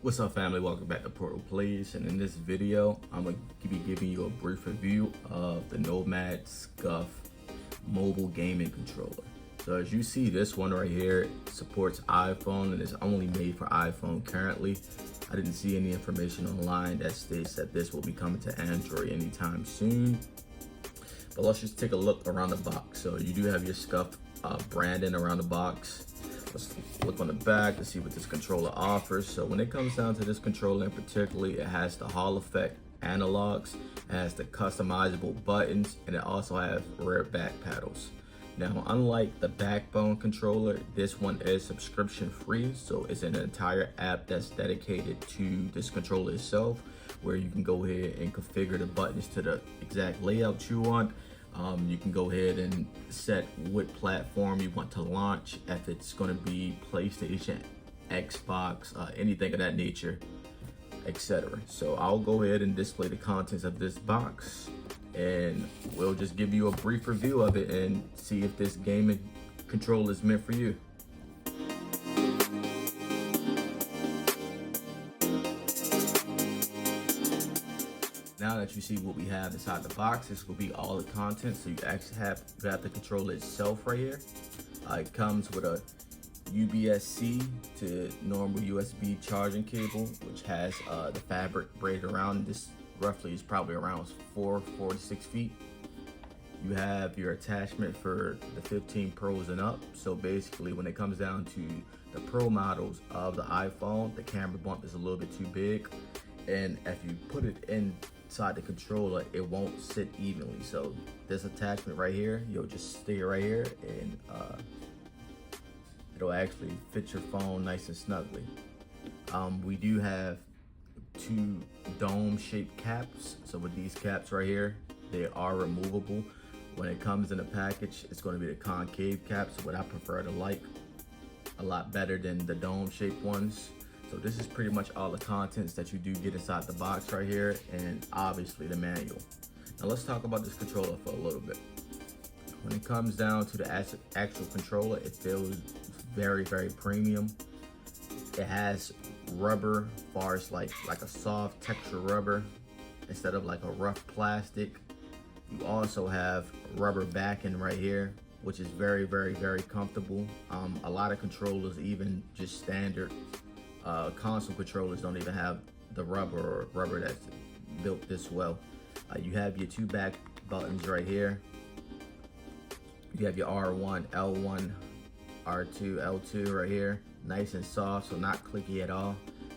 What's up, family? Welcome back to Portal Plays, and in this video I'm going to be giving you a brief review of the Nomad Scuf mobile gaming controller. So as you see, this one right here supports iPhone and is only made for iPhone currently. I didn't see any information online that states that this will be coming to Android anytime soon. But let's just take a look around the box. So you do have your Scuf branding around the box. Let's look on the back to see what this controller offers. So when it comes down to this controller in particular, it has the Hall effect analogs, it has the customizable buttons, and it also has rear back paddles. Now, unlike the backbone controller, this one is subscription free. So it's an entire app that's dedicated to this controller itself, where you can go ahead and configure the buttons to the exact layout you want. You can go ahead and set what platform you want to launch, if it's going to be PlayStation, Xbox, anything of that nature, etc. So I'll go ahead and display the contents of this box, and we'll just give you a brief review of it and see if this gaming controller is meant for you. Now that you see what we have inside the box, this will be all the contents. So you actually have the controller itself right here. It comes with a USB-C to normal USB charging cable, which has the fabric braided around. This roughly is probably around 4 to 6 feet. You have your attachment for the 15 Pros and up. So basically, when it comes down to the Pro models of the iPhone, the camera bump is a little bit too big, and if you put it inside the controller, it won't sit evenly. So this attachment right here, you'll just stick it right here, and it'll actually fit your phone nice and snugly. We do have 2 dome-shaped caps. So with these caps right here, they are removable. When it comes in a package, it's going to be the concave caps, what I prefer to like a lot better than the dome-shaped ones. So this is pretty much all the contents that you do get inside the box right here, and obviously the manual. Now let's talk about this controller for a little bit. When it comes down to the actual controller, it feels very, very premium. It has rubber, far as like a soft texture rubber instead of like a rough plastic. You also have rubber backing right here, which is very, very, very comfortable. A lot of controllers, even just standard console controllers, don't even have the rubber that's built this well. You have your 2 back buttons right here. You have your R1, L1, R2, L2 right here. Nice and soft, so not clicky at all.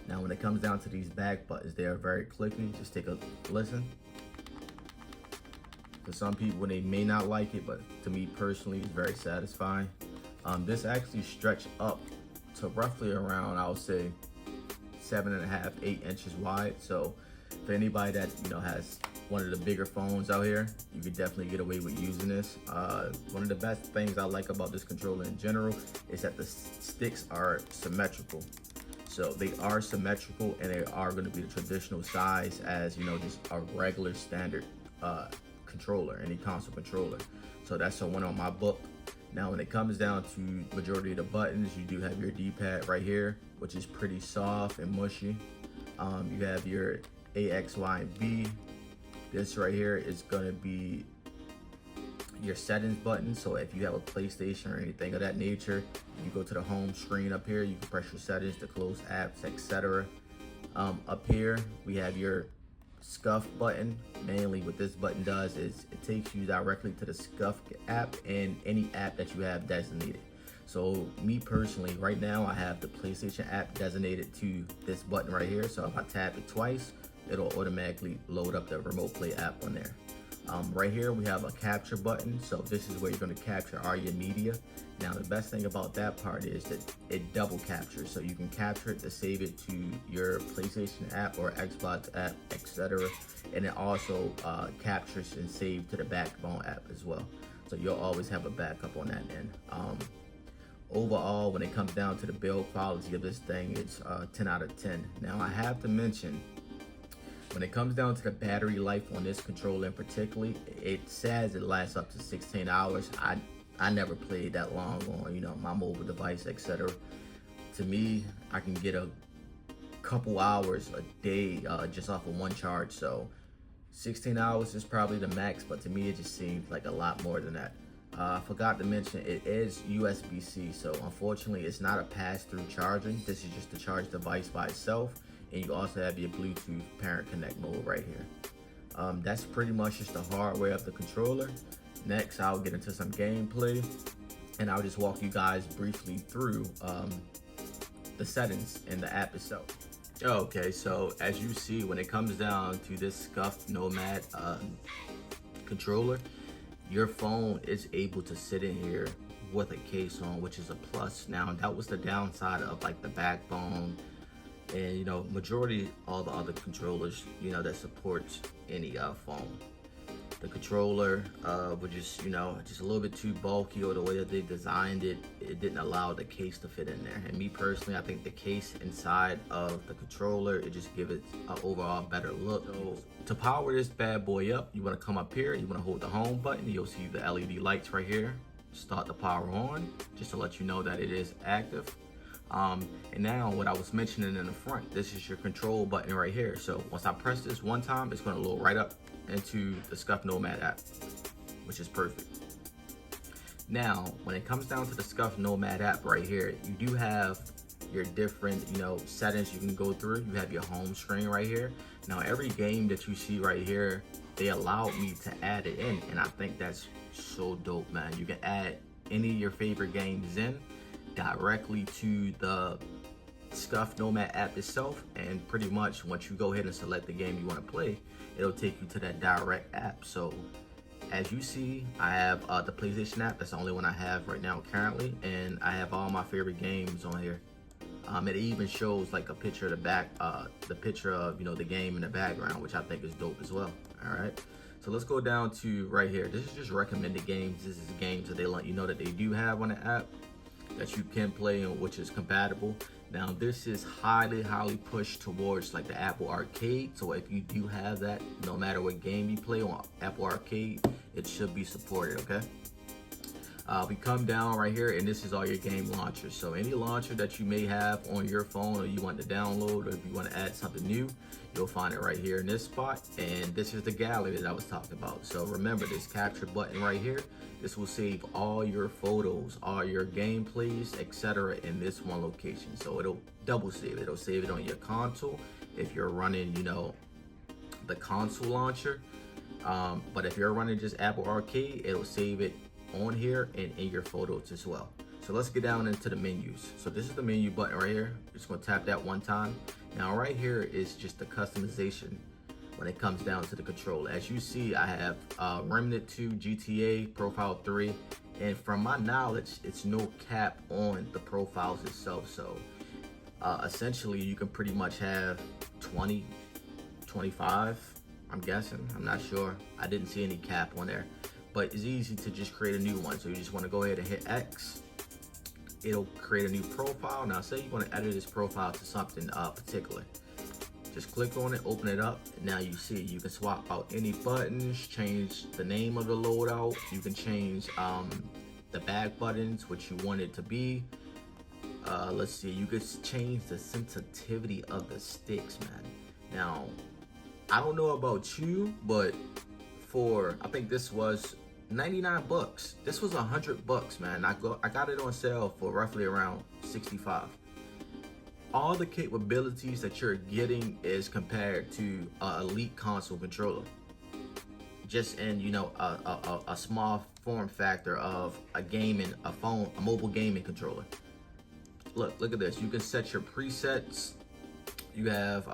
Now when it comes down to these back buttons, they are very clicky. Just take a listen. For some people, they may not like it, but to me personally, it's very satisfying. This actually stretched up to roughly around, I would say, 7.5, 8 inches wide. So for anybody that has one of the bigger phones out here, you could definitely get away with using this. One of the best things I like about this controller in general is that the sticks are symmetrical. So they are symmetrical, and they are going to be the traditional size as just a regular standard controller, any console controller. So that's the one on my book. Now when it comes down to majority of the buttons, you do have your D-pad right here, which is pretty soft and mushy. You have your A, X, Y, and B. This right here is gonna be your settings button. So if you have a PlayStation or anything of that nature, you go to the home screen up here, you can press your settings to close apps, etc. Up here, we have your Scuf button. Mainly what this button does is it takes you directly to the Scuf app and any app that you have designated. So me personally, right now I have the PlayStation app designated to this button right here. So if I tap it twice, it'll automatically load up the Remote Play app on there. Right here we have a capture button. So this is where you're going to capture all your media. Now the best thing about that part is that it double captures. So you can capture it to save it to your PlayStation app or Xbox app, etc. And it also captures and saves to the backbone app as well. So you'll always have a backup on that end. Overall, when it comes down to the build quality of this thing, it's 10 out of 10. Now I have to mention, when it comes down to the battery life on this controller in particular, it says it lasts up to 16 hours. I never played that long on my mobile device, etc. To me, I can get a couple hours a day just off of one charge. So 16 hours is probably the max, but to me it just seemed like a lot more than that. I forgot to mention it is USB-C, so unfortunately it's not a pass-through charging. This is just a charge device by itself, and you also have your Bluetooth parent connect mode right here. That's pretty much just the hardware of the controller. Next, I'll get into some gameplay, and I'll just walk you guys briefly through the settings in the app itself. Okay, so as you see, when it comes down to this Scuf Nomad controller, your phone is able to sit in here with a case on, which is a plus. Now, that was the downside of like the backbone and, you know, majority all the other controllers, you know, that supports any phone. The controller was just, you know, just a little bit too bulky, or the way that they designed it, it didn't allow the case to fit in there. And me personally, I think the case inside of the controller, it just gives it an overall better look. So to power this bad boy up, you want to come up here, you want to hold the home button, you'll see the LED lights right here. Start the power on, just to let you know that it is active. And now what I was mentioning in the front, this is your control button right here. So once I press this one time, it's going to load right up into the Scuf Nomad app, which is perfect. Now, when it comes down to the Scuf Nomad app right here, you do have your different, you know, settings you can go through. You have your home screen right here. Now, every game that you see right here, they allowed me to add it in, and I think that's so dope, man. You can add any of your favorite games in directly to the Scuf Nomad app itself, and pretty much once you go ahead and select the game you want to play, it'll take you to that direct app. So as you see, I have the PlayStation app. That's the only one I have right now currently, and I have all my favorite games on here. It even shows like a picture of the back, the picture of, you know, the game in the background, which I think is dope as well. All right, so let's go down to right here. This is just recommended games. This is games that they let you know that they do have on the app that you can play, and which is compatible. Now, this is highly pushed towards like the Apple Arcade. So if you do have that, no matter what game you play on Apple Arcade, it should be supported, okay? We come down right here, and this is all your game launchers. So any launcher that you may have on your phone, or you want to download, or if you want to add something new, you'll find it right here in this spot. And this is the gallery that I was talking about. So remember, this capture button right here, this will save all your photos, all your gameplays, etc. in this one location. So it'll double save it. It'll save it on your console if you're running, you know, the console launcher. But if you're running just Apple Arcade, it'll save it on here and in your photos as well. So let's get down into the menus. So this is the menu button right here. You're just gonna tap that one time. Now right here is just the customization when it comes down to the controller. As you see, I have Remnant 2, GTA, Profile 3, and from my knowledge, it's no cap on the profiles itself. So essentially you can pretty much have 20, 25, I'm guessing, I'm not sure. I didn't see any cap on there, but it's easy to just create a new one. So you just want to go ahead and hit X. It'll create a new profile. Now say you want to edit this profile to something particular. Just click on it, open it up, and now you see you can swap out any buttons, change the name of the loadout. You can change the back buttons, what you want it to be. Let's see, you could change the sensitivity of the sticks, man. Now, I don't know about you, but I think this was 99 bucks. This was $100, man. I got it on sale for roughly around 65. All the capabilities that you're getting is compared to an elite console controller. Just in, you know, a small form factor of a mobile gaming controller. Look at this. You can set your presets. You have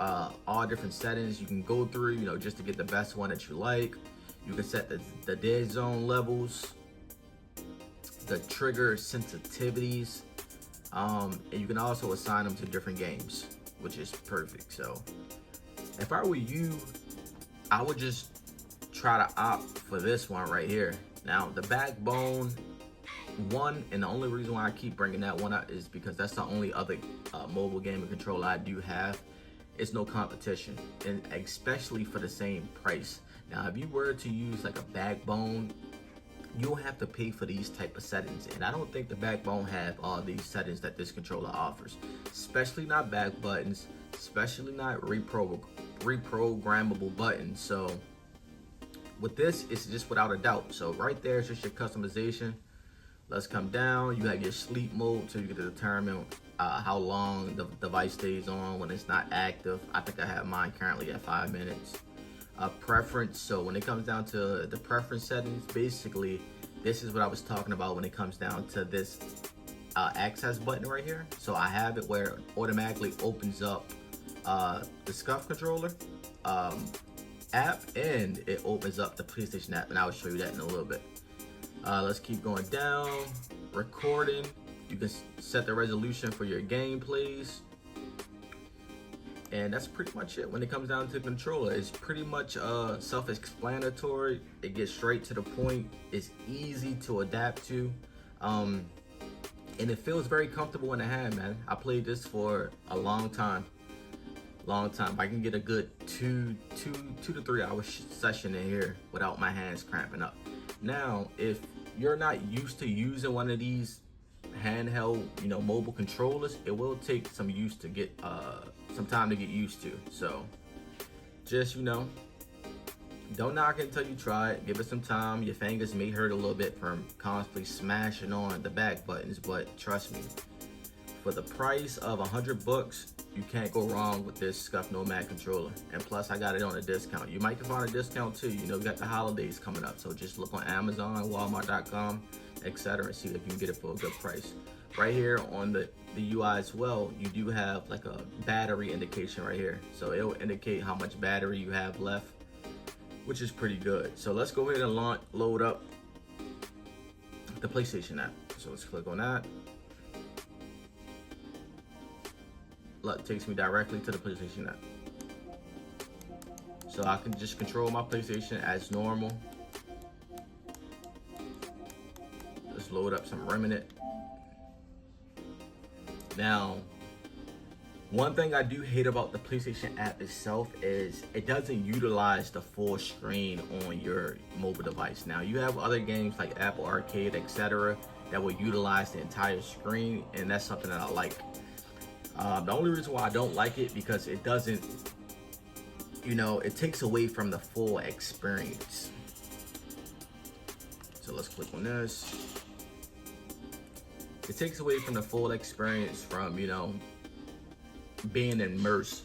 all different settings you can go through, you know, just to get the best one that you like. You can set the dead zone levels, the trigger sensitivities, and you can also assign them to different games, which is perfect. So if I were you, I would just try to opt for this one right here. Now the backbone one, and the only reason why I keep bringing that one up is because that's the only other mobile gaming controller I do have. It's no competition, and especially for the same price. Now if you were to use like a backbone, you'll have to pay for these type of settings, and I don't think the backbone have all these settings that this controller offers, especially not back buttons, especially not reprogrammable buttons. So with this, it's just without a doubt. So right there is just your customization. Let's come down. You have your sleep mode, so you can determine how long the device stays on when it's not active. I think I have mine currently at 5 minutes. Preference. So when it comes down to the preference settings, basically, this is what I was talking about when it comes down to this access button right here. So I have it where it automatically opens up the Scuf controller app, and it opens up the PlayStation app, and I will show you that in a little bit. Let's keep going down. Recording. You can set the resolution for your gameplays. And that's pretty much it. When it comes down to the controller, it's pretty much self-explanatory. It gets straight to the point. It's easy to adapt to. And it feels very comfortable in the hand, man. I played this for a long time. I can get a good two to 3 hour session in here without my hands cramping up. Now, if you're not used to using one of these handheld, mobile controllers, it will take some time to get used to. So just, don't knock it until you try it. Give it some time. Your fingers may hurt a little bit from constantly smashing on the back buttons, but trust me, for the price of $100, you can't go wrong with this Scuf Nomad controller. And plus, I got it on a discount. You might find a discount too. We got the holidays coming up, so just look on Amazon, Walmart.com, etc., and see if you can get it for a good price. Right here on the UI as well, you do have like a battery indication right here, so it will indicate how much battery you have left, which is pretty good. So let's go ahead and load up the PlayStation app. So let's click on that. It takes me directly to the PlayStation app. So I can just control my PlayStation as normal. Let's load up some Remnant. Now, one thing I do hate about the PlayStation app itself is it doesn't utilize the full screen on your mobile device. Now, you have other games like Apple Arcade, etc., that will utilize the entire screen, and that's something that I like. The only reason why I don't like it, because it doesn't, it takes away from the full experience. So let's click on this. It takes away from the full experience from, being immersed.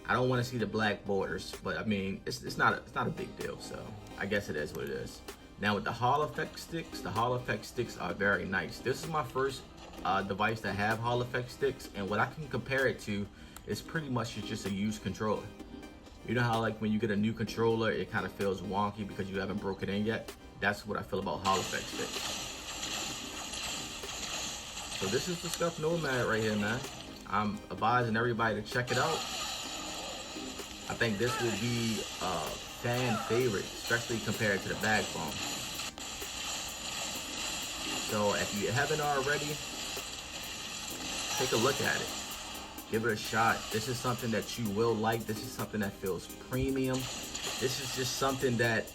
I don't want to see the black borders, but I mean, it's not a big deal. So I guess it is what it is. Now with the Hall Effect sticks, are very nice. This is my first device that have Hall Effect sticks, and what I can compare it to is pretty much just a used controller. You know how like when you get a new controller, it kind of feels wonky because you haven't broke it in yet? That's what I feel about Hall Effect sticks. So this is the Scuf Nomad right here, man. I'm advising everybody to check it out. I think this will be a fan favorite, especially compared to the bag phone. So if you haven't already, take a look at it. Give it a shot. This is something that you will like. This is something that feels premium. This is just something that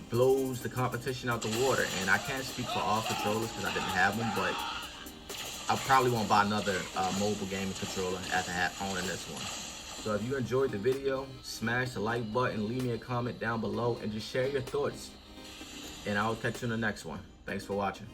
blows the competition out the water. And I can't speak for all controllers because I didn't have them, but I probably won't buy another mobile gaming controller after owning this one. So if you enjoyed the video, smash the like button, leave me a comment down below, and just share your thoughts. And I'll catch you in the next one. Thanks for watching.